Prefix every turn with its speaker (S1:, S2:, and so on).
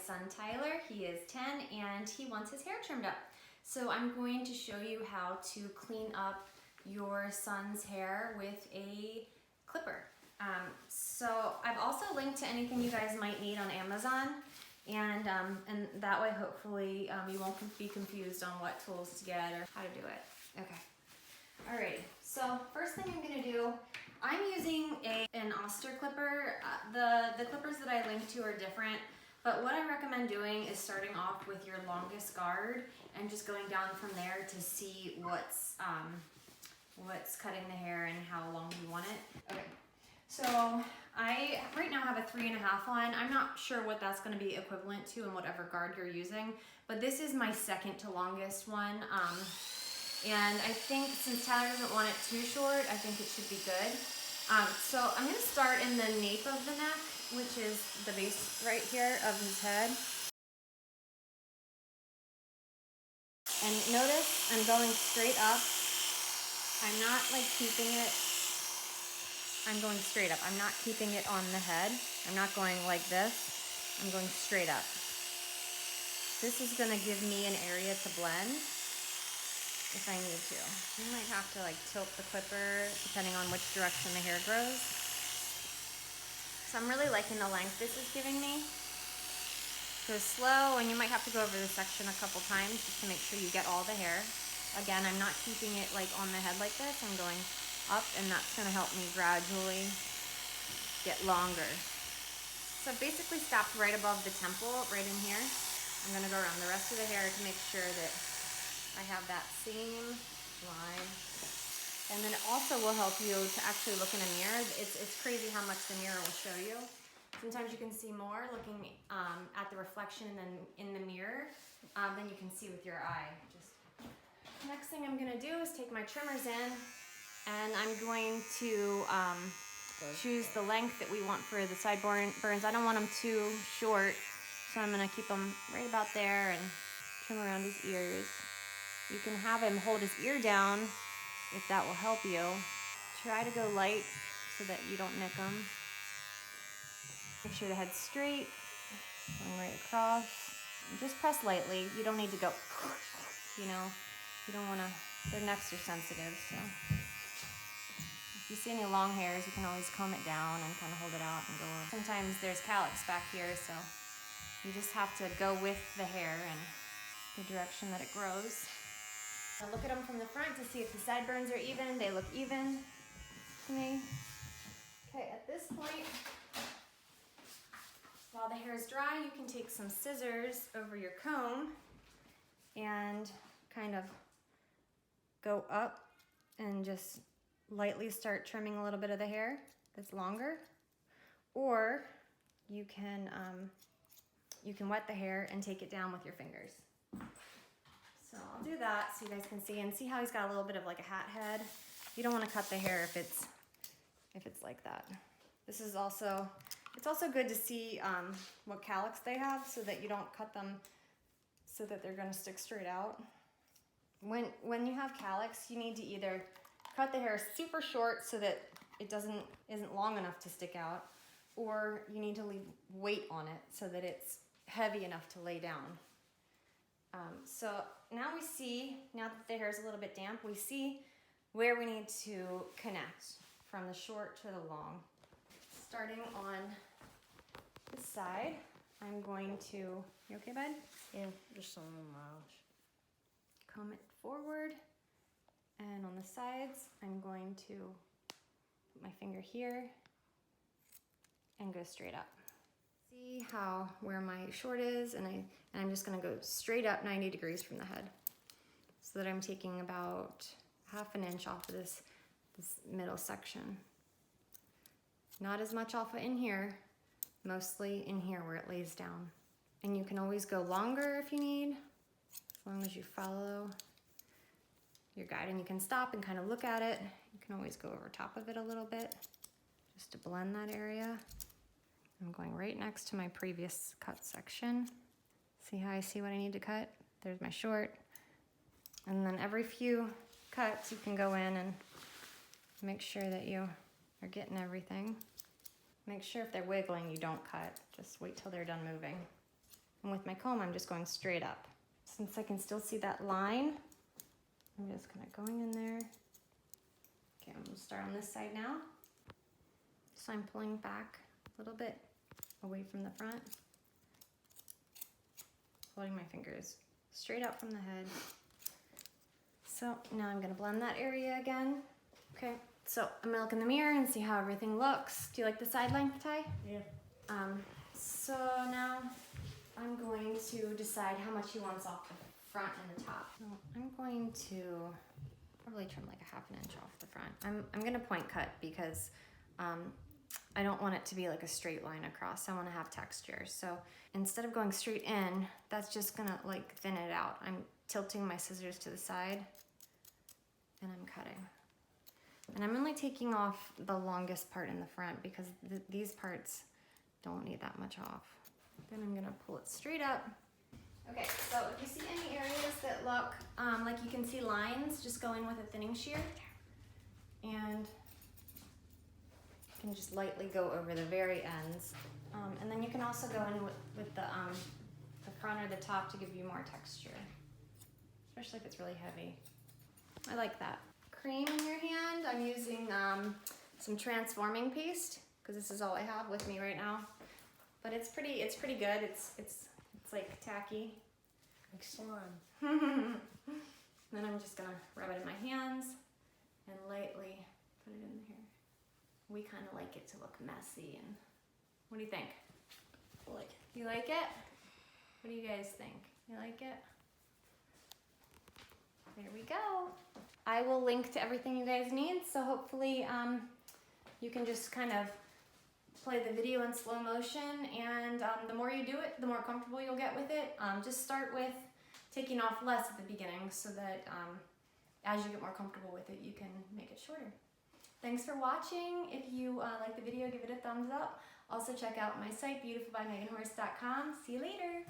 S1: son Tyler. He is 10 and he wants his hair trimmed up. So I'm going to show you how to clean up your son's hair with a clipper. So I've also linked to anything you guys might need on Amazon, and that way hopefully you won't be confused on what tools to get or how to do it. Okay. Alrighty, so first thing I'm gonna do, I'm using an Oster clipper. The clippers that I linked to are different, but what I recommend doing is starting off with your longest guard and just going down from there to see what's cutting the hair and how long you want it. Okay, so I right now have a 3.5 line. I'm not sure what that's gonna be equivalent to in whatever guard you're using, but this is my second to longest one. And I think since Tyler doesn't want it too short, I think it should be good. So I'm going to start in the nape of the neck, which is the base right here of his head. And notice I'm going straight up. I'm not like keeping it. I'm going straight up. I'm not keeping it on the head. I'm not going like this. I'm going straight up. This is going to give me an area to blend if I need to. You might have to like tilt the clipper depending on which direction the hair grows. So I'm really liking the length this is giving me. Go slow, and you might have to go over the section a couple times just to make sure you get all the hair. Again, I'm not keeping it like on the head like this. I'm going up, and that's gonna help me gradually get longer. So I've basically stopped right above the temple, right in here. I'm gonna go around the rest of the hair to make sure that I have that same line. And then it also will help you to actually look in a mirror. It's crazy how much the mirror will show you. Sometimes you can see more looking at the reflection and then in the mirror than you can see with your eye. Next thing I'm gonna do is take my trimmers in, and I'm going to choose the length that we want for the side burns. I don't want them too short, so I'm gonna keep them right about there and trim around his ears. You can have him hold his ear down if that will help you. Try to go light so that you don't nick him. Make sure the head's straight, going right across. And just press lightly. You don't need to go, you know, you don't want to, their necks are sensitive, so. If you see any long hairs, you can always comb it down and kind of hold it out and go over. Sometimes there's calyx back here, so you just have to go with the hair and the direction that it grows. I'll look at them from the front to see if the sideburns are even. They look even to me. Okay, at this point, while the hair is dry, you can take some scissors over your comb and kind of go up and just lightly start trimming a little bit of the hair that's longer. Or you can wet the hair and take it down with your fingers. So I'll do that so you guys can see, and see how he's got a little bit of like a hat head. You don't want to cut the hair if it's like that. This is also, it's also good to see what calyx they have so that you don't cut them so that they're going to stick straight out. When you have calyx, you need to either cut the hair super short so that it isn't long enough to stick out, or you need to leave weight on it so that it's heavy enough to lay down. So now we see, now that the hair is a little bit damp, we see where we need to connect from the short to the long. Starting on this side, I'm going to, you okay, bud?
S2: Yeah, just on the mouth.
S1: Comb it forward, and on the sides, I'm going to put my finger here and go straight up. See how where my short is, and I'm just gonna go straight up 90 degrees from the head, so that I'm taking about 1/2 inch off of this middle section. Not as much off of in here, mostly in here where it lays down. And you can always go longer if you need, as long as you follow your guide, and you can stop and kind of look at it. You can always go over top of it a little bit just to blend that area. I'm going right next to my previous cut section. See how I see what I need to cut? There's my short. And then every few cuts, you can go in and make sure that you are getting everything. Make sure if they're wiggling, you don't cut. Just wait till they're done moving. And with my comb, I'm just going straight up. Since I can still see that line, I'm just kind of going in there. Okay, I'm gonna start on this side now. So I'm pulling back a little bit away from the front. Holding my fingers straight out from the head. So now I'm gonna blend that area again. Okay, so I'm gonna look in the mirror and see how everything looks. Do you like the side length tie?
S2: Yeah.
S1: So now I'm going to decide how much he wants off the front and the top. So I'm going to probably trim like a 1/2 inch off the front. I'm gonna point cut because I don't want it to be like a straight line across. I want to have texture. So instead of going straight in, that's just gonna like thin it out. I'm tilting my scissors to the side and I'm cutting. And I'm only taking off the longest part in the front because these parts don't need that much off. Then I'm gonna pull it straight up. Okay, so if you see any areas that look like you can see lines, just go in with a thinning shear and you can just lightly go over the very ends. And then you can also go in with the front or the top to give you more texture, especially if it's really heavy. I like that. Cream in your hand, I'm using some transforming paste because this is all I have with me right now. But it's pretty good. It's like tacky.
S2: Like slime.
S1: Then I'm just gonna rub it in my hands and lightly put it in here. We kind of like it to look messy. And what do you think?
S2: I like it.
S1: You like it? What do you guys think? You like it? There we go. I will link to everything you guys need. So hopefully you can just kind of play the video in slow motion, and the more you do it, the more comfortable you'll get with it. Just start with taking off less at the beginning so that as you get more comfortable with it, you can make it shorter. Thanks for watching. If you like the video, give it a thumbs up. Also check out my site, beautifulbymeganhorse.com. See you later.